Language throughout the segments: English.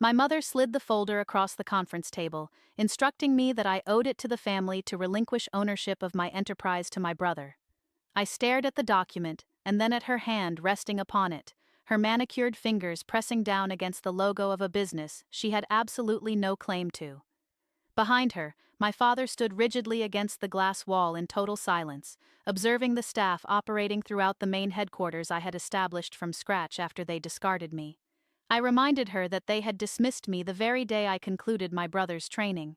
My mother slid the folder across the conference table, instructing me that I owed it to the family to relinquish ownership of my enterprise to my brother. I stared at the document, and then at her hand resting upon it, her manicured fingers pressing down against the logo of a business she had absolutely no claim to. Behind her, my father stood rigidly against the glass wall in total silence, observing the staff operating throughout the main headquarters I had established from scratch after they discarded me. I reminded her that they had dismissed me the very day I concluded my brother's training.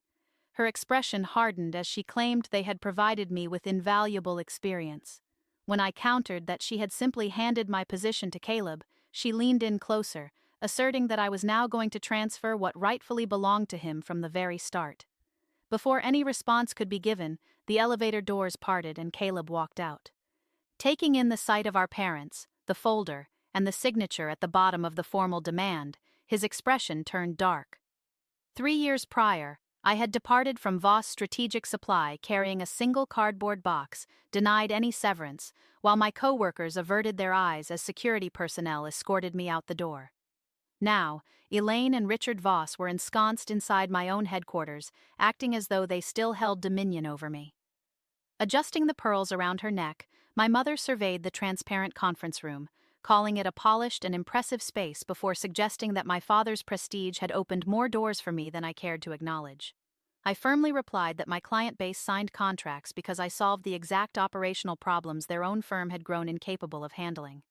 Her expression hardened as she claimed they had provided me with invaluable experience. When I countered that she had simply handed my position to Caleb, she leaned in closer, asserting that I was now going to transfer what rightfully belonged to him from the very start. Before any response could be given, the elevator doors parted and Caleb walked out. Taking in the sight of our parents, the folder, and the signature at the bottom of the formal demand, his expression turned dark. 3 years prior, I had departed from Voss Strategic Supply carrying a single cardboard box, denied any severance, while my co-workers averted their eyes as security personnel escorted me out the door. Now, Elaine and Richard Voss were ensconced inside my own headquarters, acting as though they still held dominion over me. Adjusting the pearls around her neck, my mother surveyed the transparent conference room, calling it a polished and impressive space before suggesting that my father's prestige had opened more doors for me than I cared to acknowledge. I firmly replied that my client base signed contracts because I solved the exact operational problems their own firm had grown incapable of handling.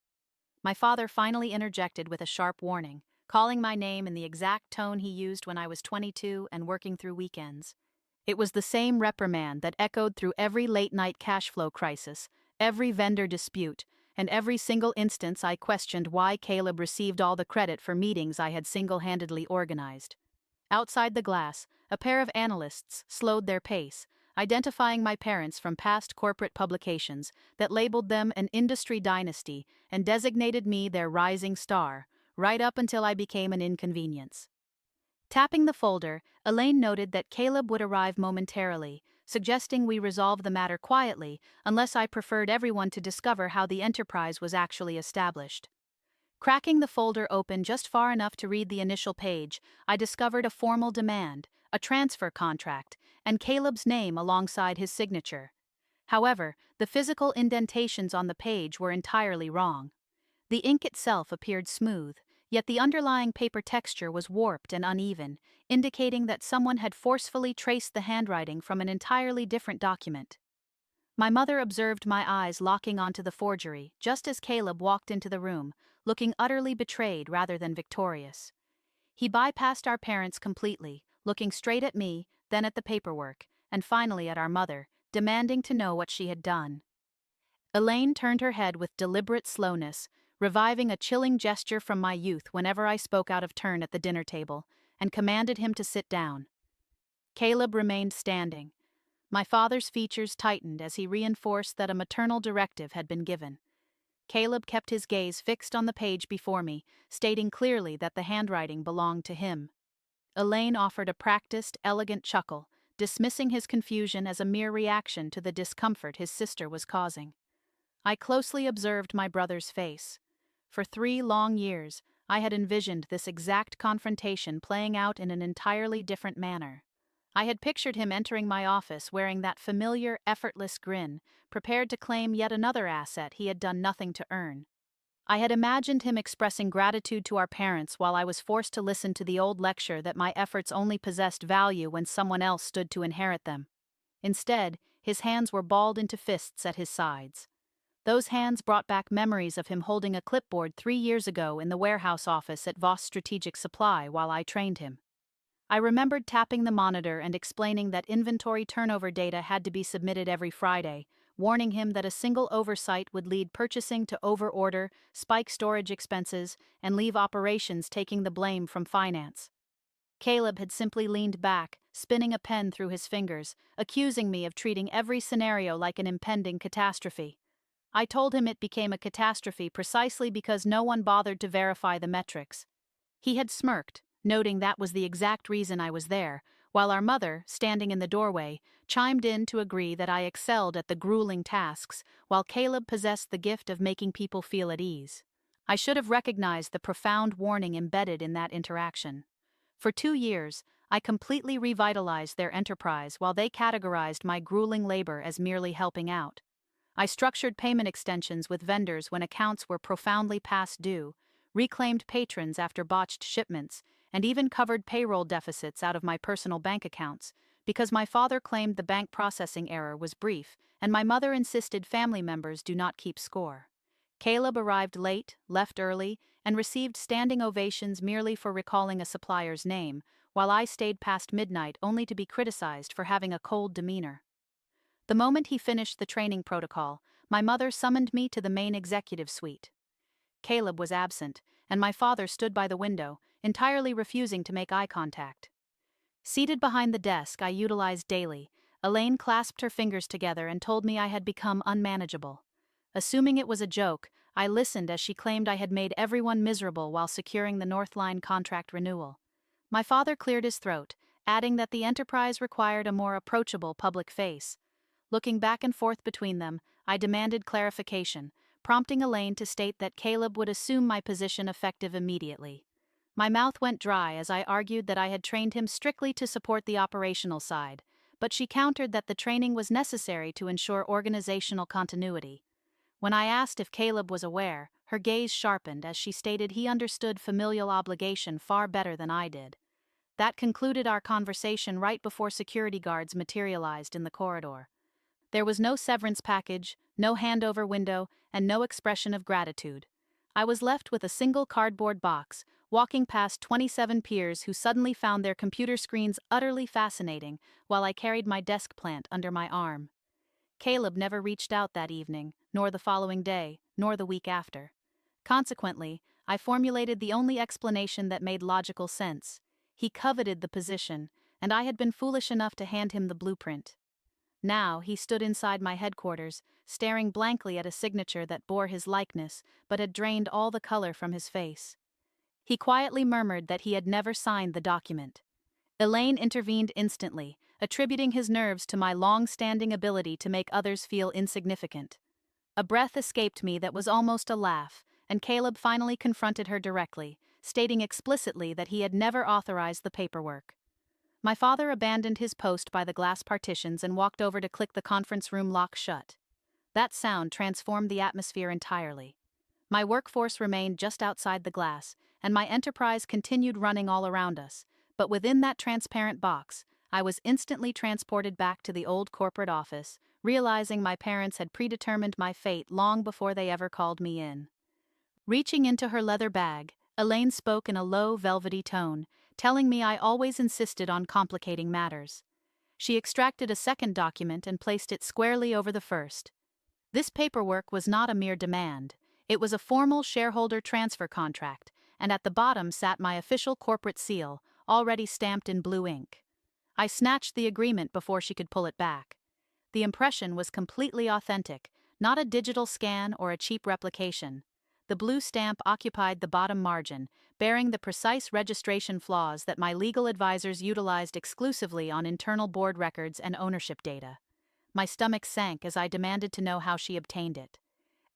My father finally interjected with a sharp warning, calling my name in the exact tone he used when I was 22 and working through weekends. It was the same reprimand that echoed through every late-night cash flow crisis, every vendor dispute, and every single instance I questioned why Caleb received all the credit for meetings I had single-handedly organized. Outside the glass, a pair of analysts slowed their pace, identifying my parents from past corporate publications that labeled them an industry dynasty and designated me their rising star, right up until I became an inconvenience. Tapping the folder, Elaine noted that Caleb would arrive momentarily, suggesting we resolve the matter quietly unless I preferred everyone to discover how the enterprise was actually established. Cracking the folder open just far enough to read the initial page, I discovered a formal demand, a transfer contract, and Caleb's name alongside his signature. However, the physical indentations on the page were entirely wrong. The ink itself appeared smooth, yet the underlying paper texture was warped and uneven, indicating that someone had forcefully traced the handwriting from an entirely different document. My mother observed my eyes locking onto the forgery just as Caleb walked into the room, looking utterly betrayed rather than victorious. He bypassed our parents completely, looking straight at me, then at the paperwork, and finally at our mother, demanding to know what she had done. Elaine turned her head with deliberate slowness, reviving a chilling gesture from my youth whenever I spoke out of turn at the dinner table, and commanded him to sit down. Caleb remained standing. My father's features tightened as he reinforced that a maternal directive had been given. Caleb kept his gaze fixed on the page before me, stating clearly that the handwriting belonged to him. Elaine offered a practiced, elegant chuckle, dismissing his confusion as a mere reaction to the discomfort his sister was causing. I closely observed my brother's face. For 3 long years, I had envisioned this exact confrontation playing out in an entirely different manner. I had pictured him entering my office wearing that familiar, effortless grin, prepared to claim yet another asset he had done nothing to earn. I had imagined him expressing gratitude to our parents while I was forced to listen to the old lecture that my efforts only possessed value when someone else stood to inherit them. Instead, his hands were balled into fists at his sides. Those hands brought back memories of him holding a clipboard 3 years ago in the warehouse office at Voss Strategic Supply while I trained him. I remembered tapping the monitor and explaining that inventory turnover data had to be submitted every Friday, warning him that a single oversight would lead purchasing to overorder, spike storage expenses, and leave operations taking the blame from finance. Caleb had simply leaned back, spinning a pen through his fingers, accusing me of treating every scenario like an impending catastrophe. I told him it became a catastrophe precisely because no one bothered to verify the metrics. He had smirked, noting that was the exact reason I was there, while our mother, standing in the doorway, chimed in to agree that I excelled at the grueling tasks, while Caleb possessed the gift of making people feel at ease. I should have recognized the profound warning embedded in that interaction. For 2 years, I completely revitalized their enterprise while they categorized my grueling labor as merely helping out. I structured payment extensions with vendors when accounts were profoundly past due, reclaimed patrons after botched shipments, and even covered payroll deficits out of my personal bank accounts, because my father claimed the bank processing error was brief, and my mother insisted family members do not keep score. Caleb arrived late, left early, and received standing ovations merely for recalling a supplier's name, while I stayed past midnight only to be criticized for having a cold demeanor. The moment he finished the training protocol, my mother summoned me to the main executive suite. Caleb was absent, and my father stood by the window, entirely refusing to make eye contact. Seated behind the desk I utilized daily, Elaine clasped her fingers together and told me I had become unmanageable. Assuming it was a joke, I listened as she claimed I had made everyone miserable while securing the Northline contract renewal. My father cleared his throat, adding that the enterprise required a more approachable public face. Looking back and forth between them, I demanded clarification, prompting Elaine to state that Caleb would assume my position effective immediately. My mouth went dry as I argued that I had trained him strictly to support the operational side, but she countered that the training was necessary to ensure organizational continuity. When I asked if Caleb was aware, her gaze sharpened as she stated he understood familial obligation far better than I did. That concluded our conversation right before security guards materialized in the corridor. There was no severance package, no handover window, and no expression of gratitude. I was left with a single cardboard box, walking past 27 peers who suddenly found their computer screens utterly fascinating while I carried my desk plant under my arm. Caleb never reached out that evening, nor the following day, nor the week after. Consequently, I formulated the only explanation that made logical sense. He coveted the position, and I had been foolish enough to hand him the blueprint. Now he stood inside my headquarters, staring blankly at a signature that bore his likeness but had drained all the color from his face. He quietly murmured that he had never signed the document. Elaine intervened instantly, attributing his nerves to my long-standing ability to make others feel insignificant. A breath escaped me that was almost a laugh, and Caleb finally confronted her directly, stating explicitly that he had never authorized the paperwork. My father abandoned his post by the glass partitions and walked over to click the conference room lock shut. That sound transformed the atmosphere entirely. My workforce remained just outside the glass, and my enterprise continued running all around us, but within that transparent box, I was instantly transported back to the old corporate office, realizing my parents had predetermined my fate long before they ever called me in. Reaching into her leather bag, Elaine spoke in a low, velvety tone, telling me I always insisted on complicating matters. She extracted a second document and placed it squarely over the first. This paperwork was not a mere demand. It was a formal shareholder transfer contract, and at the bottom sat my official corporate seal, already stamped in blue ink. I snatched the agreement before she could pull it back. The impression was completely authentic, not a digital scan or a cheap replication. The blue stamp occupied the bottom margin, bearing the precise registration flaws that my legal advisors utilized exclusively on internal board records and ownership data. My stomach sank as I demanded to know how she obtained it.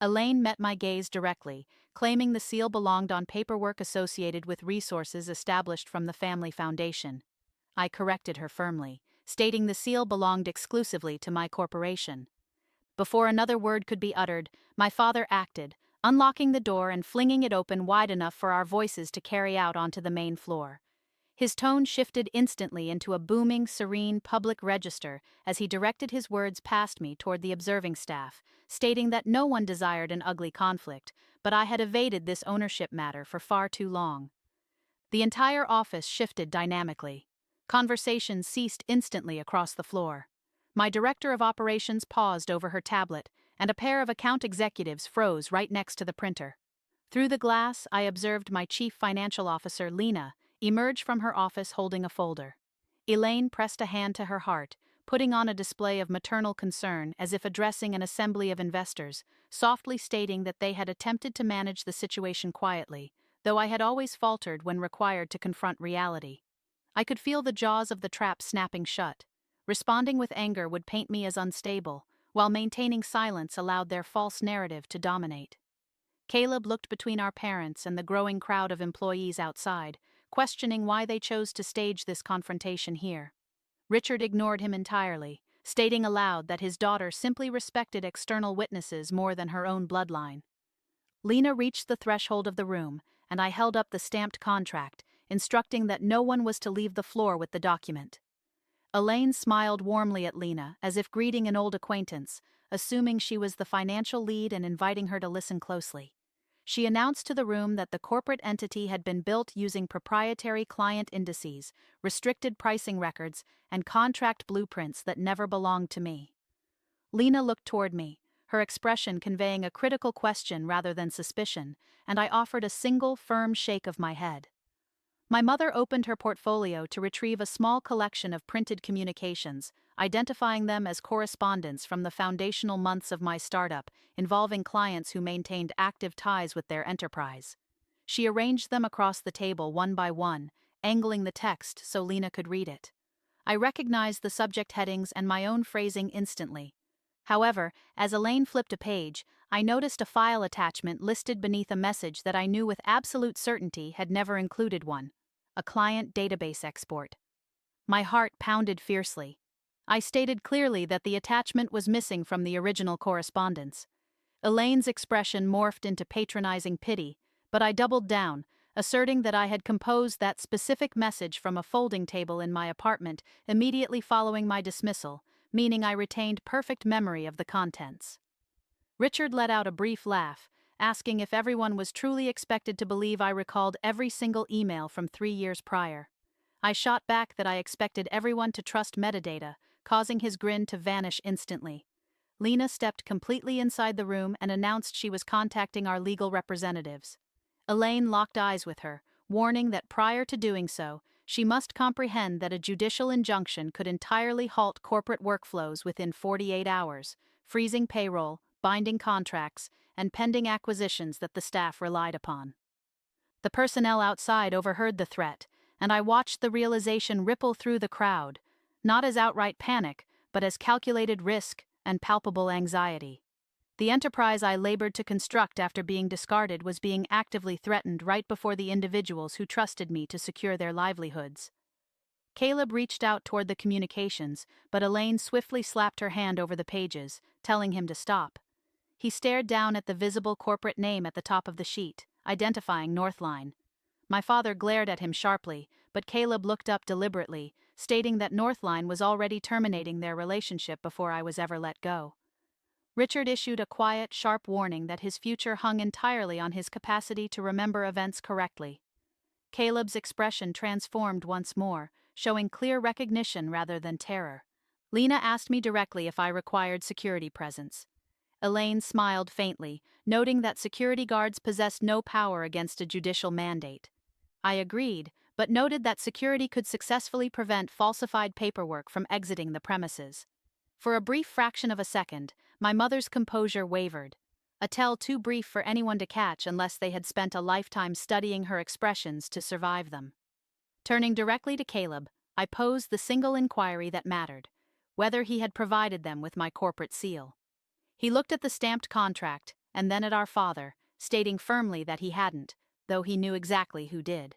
Elaine met my gaze directly, claiming the seal belonged on paperwork associated with resources established from the family foundation. I corrected her firmly, stating the seal belonged exclusively to my corporation. Before another word could be uttered, my father acted, unlocking the door and flinging it open wide enough for our voices to carry out onto the main floor. His tone shifted instantly into a booming, serene public register as he directed his words past me toward the observing staff, stating that no one desired an ugly conflict, but I had evaded this ownership matter for far too long. The entire office shifted dynamically. Conversation ceased instantly across the floor. My director of operations paused over her tablet, and a pair of account executives froze right next to the printer. Through the glass, I observed my chief financial officer, Lena, emerge from her office holding a folder. Elaine pressed a hand to her heart, putting on a display of maternal concern as if addressing an assembly of investors, softly stating that they had attempted to manage the situation quietly, though I had always faltered when required to confront reality. I could feel the jaws of the trap snapping shut. Responding with anger would paint me as unstable, while maintaining silence allowed their false narrative to dominate. Caleb looked between our parents and the growing crowd of employees outside, questioning why they chose to stage this confrontation here. Richard ignored him entirely, stating aloud that his daughter simply respected external witnesses more than her own bloodline. Lena reached the threshold of the room, and I held up the stamped contract, instructing that no one was to leave the floor with the document. Elaine smiled warmly at Lena, as if greeting an old acquaintance, assuming she was the financial lead and inviting her to listen closely. She announced to the room that the corporate entity had been built using proprietary client indices, restricted pricing records, and contract blueprints that never belonged to me. Lena looked toward me, her expression conveying a critical question rather than suspicion, and I offered a single firm shake of my head. My mother opened her portfolio to retrieve a small collection of printed communications, identifying them as correspondence from the foundational months of my startup, involving clients who maintained active ties with their enterprise. She arranged them across the table one by one, angling the text so Lena could read it. I recognized the subject headings and my own phrasing instantly. However, as Elaine flipped a page, I noticed a file attachment listed beneath a message that I knew with absolute certainty had never included one: a client database export. My heart pounded fiercely. I stated clearly that the attachment was missing from the original correspondence. Elaine's expression morphed into patronizing pity, but I doubled down, asserting that I had composed that specific message from a folding table in my apartment immediately following my dismissal, meaning I retained perfect memory of the contents. Richard let out a brief laugh, asking if everyone was truly expected to believe I recalled every single email from 3 years prior. I shot back that I expected everyone to trust metadata, causing his grin to vanish instantly. Lena stepped completely inside the room and announced she was contacting our legal representatives. Elaine locked eyes with her, warning that prior to doing so, she must comprehend that a judicial injunction could entirely halt corporate workflows within 48 hours, freezing payroll, binding contracts, and pending acquisitions that the staff relied upon. The personnel outside overheard the threat, and I watched the realization ripple through the crowd, not as outright panic, but as calculated risk and palpable anxiety. The enterprise I labored to construct after being discarded was being actively threatened right before the individuals who trusted me to secure their livelihoods. Caleb reached out toward the communications, but Elaine swiftly slapped her hand over the pages, telling him to stop. He stared down at the visible corporate name at the top of the sheet, identifying Northline. My father glared at him sharply, but Caleb looked up deliberately, stating that Northline was already terminating their relationship before I was ever let go. Richard issued a quiet, sharp warning that his future hung entirely on his capacity to remember events correctly. Caleb's expression transformed once more, showing clear recognition rather than terror. Lena asked me directly if I required security presence. Elaine smiled faintly, noting that security guards possessed no power against a judicial mandate. I agreed, but noted that security could successfully prevent falsified paperwork from exiting the premises. For a brief fraction of a second, my mother's composure wavered, a tell too brief for anyone to catch unless they had spent a lifetime studying her expressions to survive them. Turning directly to Caleb, I posed the single inquiry that mattered: whether he had provided them with my corporate seal. He looked at the stamped contract, and then at our father, stating firmly that he hadn't, though he knew exactly who did.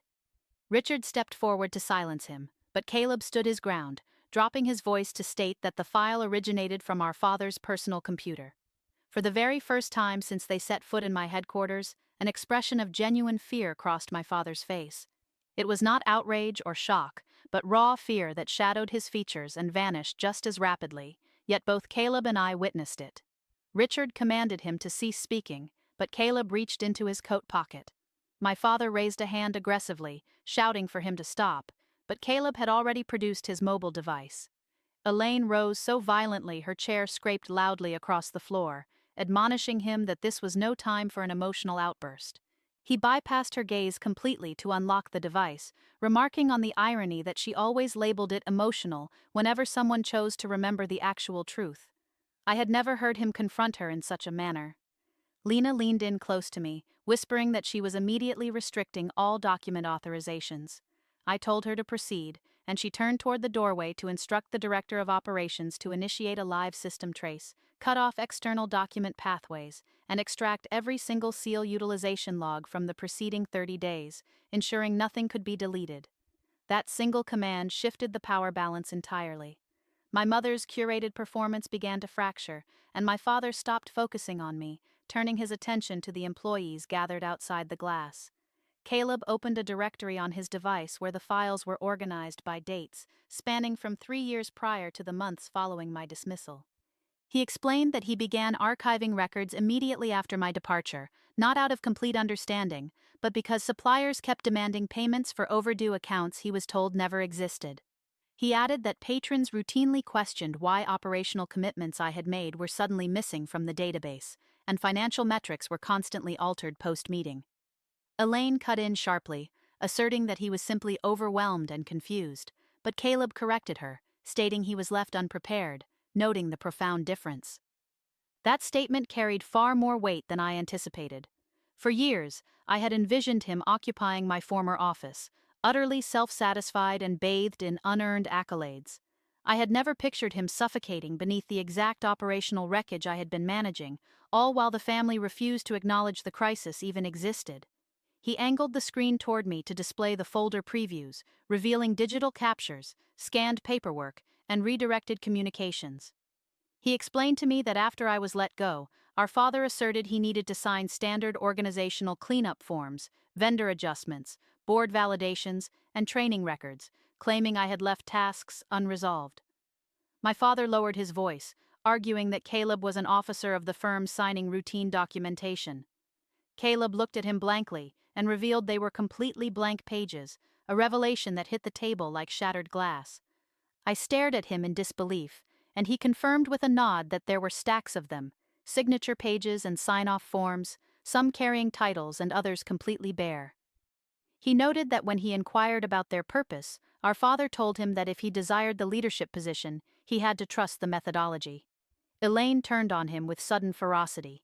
Richard stepped forward to silence him, but Caleb stood his ground, dropping his voice to state that the file originated from our father's personal computer. For the very first time since they set foot in my headquarters, an expression of genuine fear crossed my father's face. It was not outrage or shock, but raw fear that shadowed his features and vanished just as rapidly, yet both Caleb and I witnessed it. Richard commanded him to cease speaking, but Caleb reached into his coat pocket. My father raised a hand aggressively, shouting for him to stop, but Caleb had already produced his mobile device. Elaine rose so violently her chair scraped loudly across the floor, admonishing him that this was no time for an emotional outburst. He bypassed her gaze completely to unlock the device, remarking on the irony that she always labeled it emotional whenever someone chose to remember the actual truth. I had never heard him confront her in such a manner. Lena leaned in close to me, whispering that she was immediately restricting all document authorizations. I told her to proceed, and she turned toward the doorway to instruct the director of operations to initiate a live system trace, cut off external document pathways, and extract every single seal utilization log from the preceding 30 days, ensuring nothing could be deleted. That single command shifted the power balance entirely. My mother's curated performance began to fracture, and my father stopped focusing on me, turning his attention to the employees gathered outside the glass. Caleb opened a directory on his device where the files were organized by dates, spanning from 3 years prior to the months following my dismissal. He explained that he began archiving records immediately after my departure, not out of complete understanding, but because suppliers kept demanding payments for overdue accounts he was told never existed. He added that patrons routinely questioned why operational commitments I had made were suddenly missing from the database, and financial metrics were constantly altered post-meeting. Elaine cut in sharply, asserting that he was simply overwhelmed and confused, but Caleb corrected her, stating he was left unprepared, noting the profound difference. That statement carried far more weight than I anticipated. For years, I had envisioned him occupying my former office, utterly self-satisfied and bathed in unearned accolades. I had never pictured him suffocating beneath the exact operational wreckage I had been managing, all while the family refused to acknowledge the crisis even existed. He angled the screen toward me to display the folder previews, revealing digital captures, scanned paperwork, and redirected communications. He explained to me that after I was let go, our father asserted he needed to sign standard organizational cleanup forms, vendor adjustments, board validations, and training records, claiming I had left tasks unresolved. My father lowered his voice, arguing that Caleb was an officer of the firm signing routine documentation. Caleb looked at him blankly and revealed they were completely blank pages, a revelation that hit the table like shattered glass. I stared at him in disbelief, and he confirmed with a nod that there were stacks of them, signature pages and sign-off forms, some carrying titles and others completely bare. He noted that when he inquired about their purpose, our father told him that if he desired the leadership position, he had to trust the methodology. Elaine turned on him with sudden ferocity.